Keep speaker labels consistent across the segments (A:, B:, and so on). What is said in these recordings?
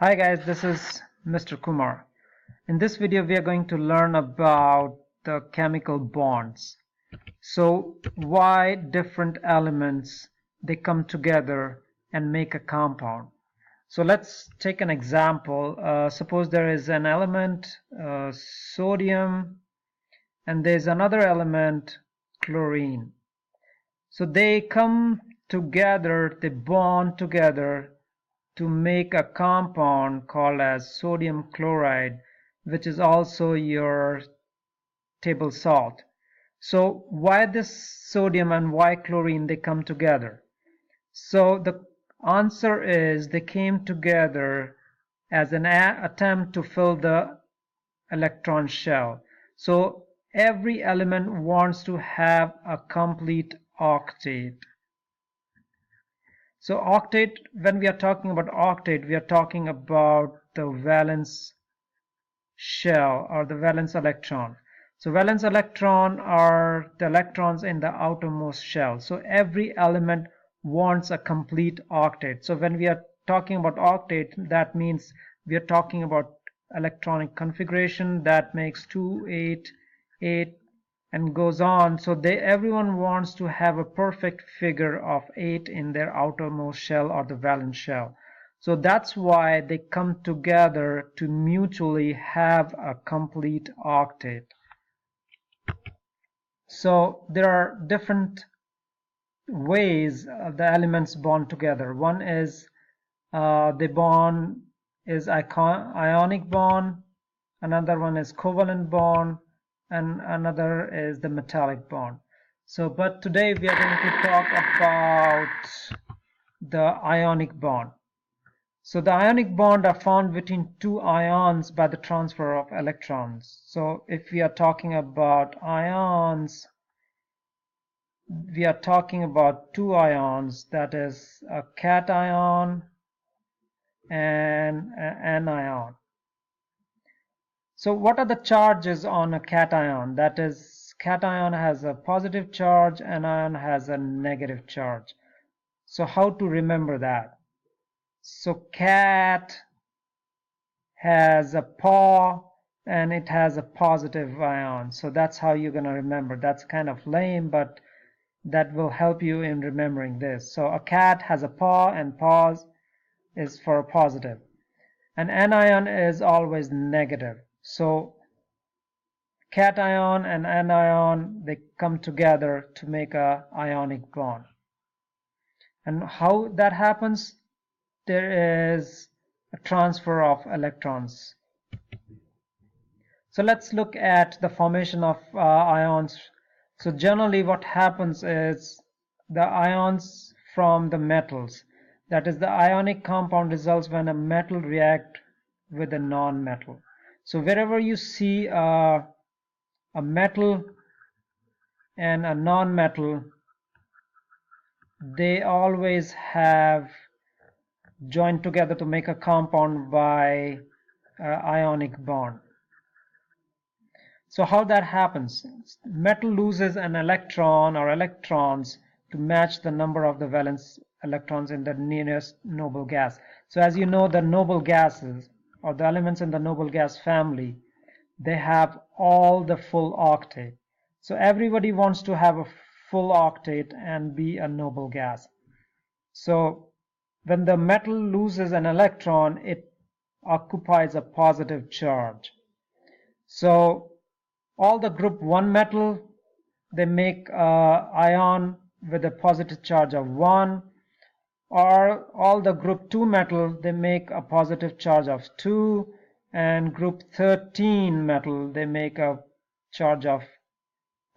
A: Hi guys, this is Mr. Kumar. In this video we are going to learn about the chemical bonds. So why different elements they come together and make a compound. So let's take an example. Suppose there is an element sodium and there's another element chlorine. So they come together, they bond together to make a compound called as sodium chloride, which is also your table salt. So why this sodium and why chlorine they come together? So the answer is they came together as an attempt to fill the electron shell. So every element wants to have a complete octet. So octet, when we are talking about octet, we are talking about the valence shell or the valence electron. So valence electron are the electrons in the outermost shell. So every element wants a complete octet. So when we are talking about octet, that means we are talking about electronic configuration that makes 2, 8, 8, and goes on. So everyone wants to have a perfect figure of 8 in their outermost shell or the valence shell. So that's why they come together to mutually have a complete octet. So there are different ways the elements bond together. One is the bond is ionic bond, another one is covalent bond, and another is the metallic bond. So but today we are going to talk about the ionic bond. So the ionic bond are found between two ions by the transfer of electrons. So if we are talking about ions, we are talking about two ions, that is a cation and an anion. So what are the charges on a cation? That is, cation has a positive charge, anion has a negative charge. So how to remember that? So cat has a paw and it has a positive ion. So that's how you're going to remember. That's kind of lame, but that will help you in remembering this. So a cat has a paw, and paws is for a positive. An anion is always negative. So cation and anion, they come together to make a ionic bond. And how that happens? There is a transfer of electrons. So let's look at the formation of ions. So generally what happens is the ions from the metals, that is the ionic compound results when a metal react with a non-metal. So wherever you see a metal and a non-metal, they always have joined together to make a compound by ionic bond. So how that happens? Metal loses an electron or electrons to match the number of the valence electrons in the nearest noble gas. So as you know, the noble gases or the elements in the noble gas family, they have all the full octet. So everybody wants to have a full octet and be a noble gas. So when the metal loses an electron, it occupies a positive charge. So all the group 1 metal, they make ion with a positive charge of 1, or all the group 2 metal, they make a positive charge of 2, and group 13 metal, they make a charge of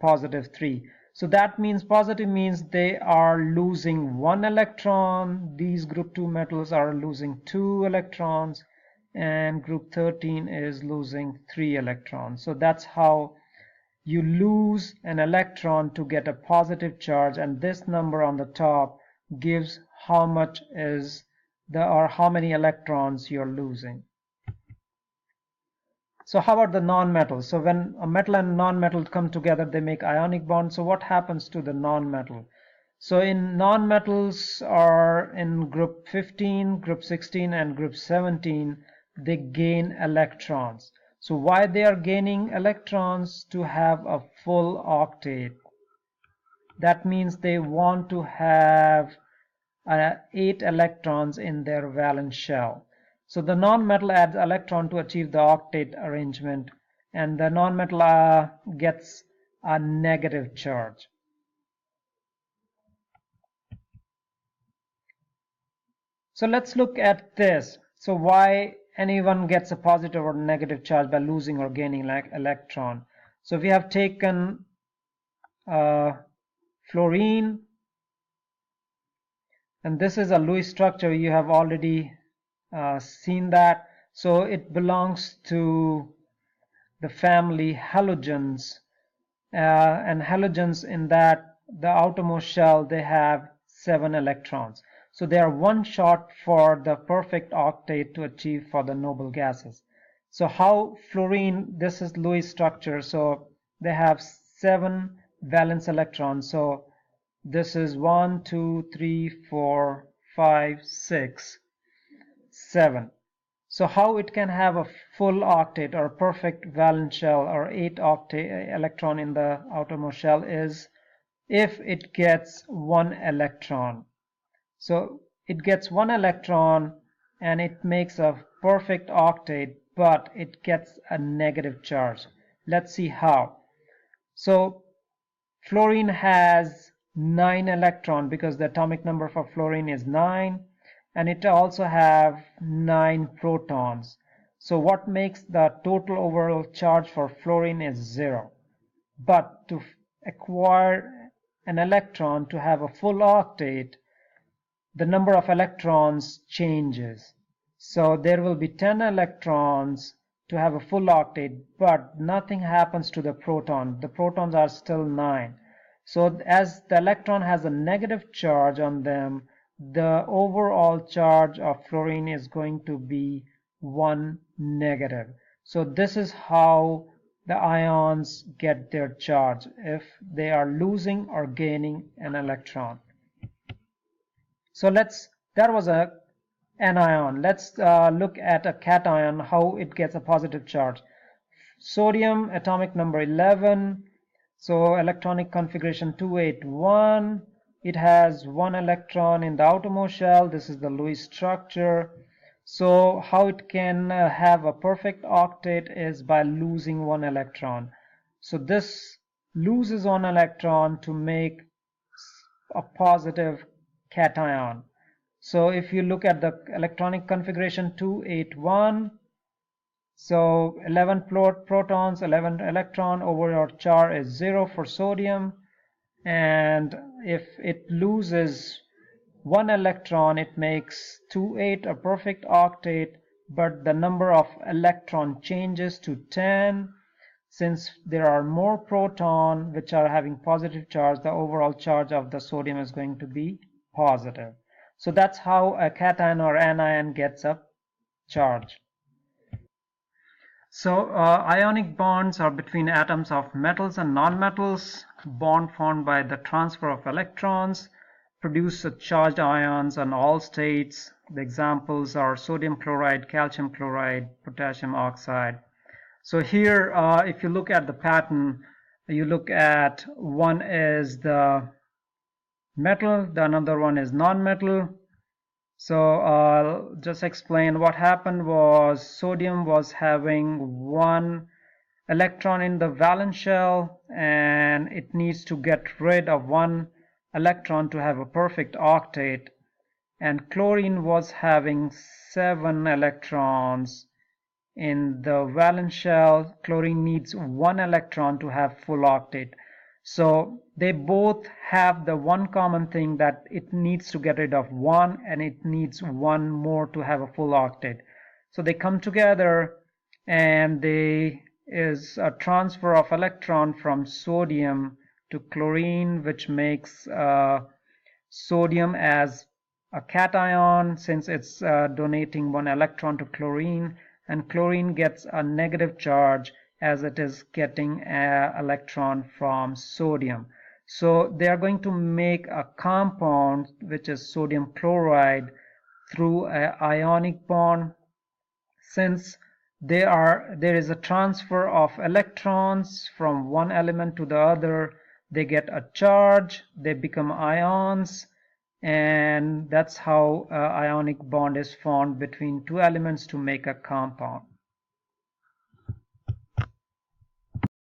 A: positive 3. So that means positive means they are losing 1 electron, these group 2 metals are losing 2 electrons, and group 13 is losing 3 electrons. So that's how you lose an electron to get a positive charge, and this number on the top gives how much is or how many electrons you're losing. So how about the non-metals? So when a metal and non-metal come together, they make ionic bonds. So what happens to the non-metal? So in nonmetals are in group 15, group 16 and group 17, they gain electrons. So why they are gaining electrons? To have a full octet. That means they want to have 8 electrons in their valence shell. So the nonmetal adds electron to achieve the octet arrangement, and the nonmetal gets a negative charge. So let's look at this. So why anyone gets a positive or negative charge by losing or gaining like electron. So we have taken fluorine, and this is a Lewis structure. You have already seen that. So it belongs to the family halogens, and halogens in that the outermost shell, they have 7 electrons. So they are one shot for the perfect octet to achieve for the noble gases. So how fluorine, this is Lewis structure, so they have 7 valence electrons. So this is 1, 2, 3, 4, 5, 6, 7. So how it can have a full octet or a perfect valence shell or 8 octet electron in the outermost shell is if it gets 1 electron. So it gets 1 electron and it makes a perfect octet, but it gets a negative charge. Let's see how. So fluorine has 9 electrons because the atomic number for fluorine is 9, and it also have 9 protons. So what makes the total overall charge for fluorine is 0. But to acquire an electron to have a full octet, the number of electrons changes. So there will be 10 electrons to have a full octet, but nothing happens to the proton. The protons are still 9. So as the electron has a negative charge on them, the overall charge of fluorine is going to be 1 negative. So this is how the ions get their charge, if they are losing or gaining an electron. So that was an anion. Let's look at a cation, how it gets a positive charge. Sodium, atomic number 11, so electronic configuration 281. It has 1 electron in the outermost shell. This is the Lewis structure. So how it can have a perfect octet is by losing 1 electron. So this loses 1 electron to make a positive cation. So if you look at the electronic configuration 281, so 11 protons, 11 electron, overall charge is 0 for sodium, and if it loses 1 electron, it makes 28 a perfect octet, but the number of electron changes to 10. Since there are more proton which are having positive charge, the overall charge of the sodium is going to be positive. So that's how a cation or anion gets a charge. So ionic bonds are between atoms of metals and nonmetals. Bond formed by the transfer of electrons produce charged ions on all states. The examples are sodium chloride, calcium chloride, potassium oxide. So here, if you look at the pattern, you look at one is the metal, the another one is non-metal. So I'll just explain what happened was sodium was having 1 electron in the valence shell, and it needs to get rid of 1 electron to have a perfect octet, and chlorine was having 7 electrons in the valence shell. Chlorine needs 1 electron to have full octet. So they both have the one common thing, that it needs to get rid of 1 and it needs 1 more to have a full octet. So they come together and there is a transfer of electron from sodium to chlorine, which makes sodium as a cation since it's donating 1 electron to chlorine, and chlorine gets a negative charge as it is getting an electron from sodium. So they are going to make a compound which is sodium chloride through an ionic bond. Since there is a transfer of electrons from one element to the other, they get a charge, they become ions, and that's how ionic bond is formed between two elements to make a compound.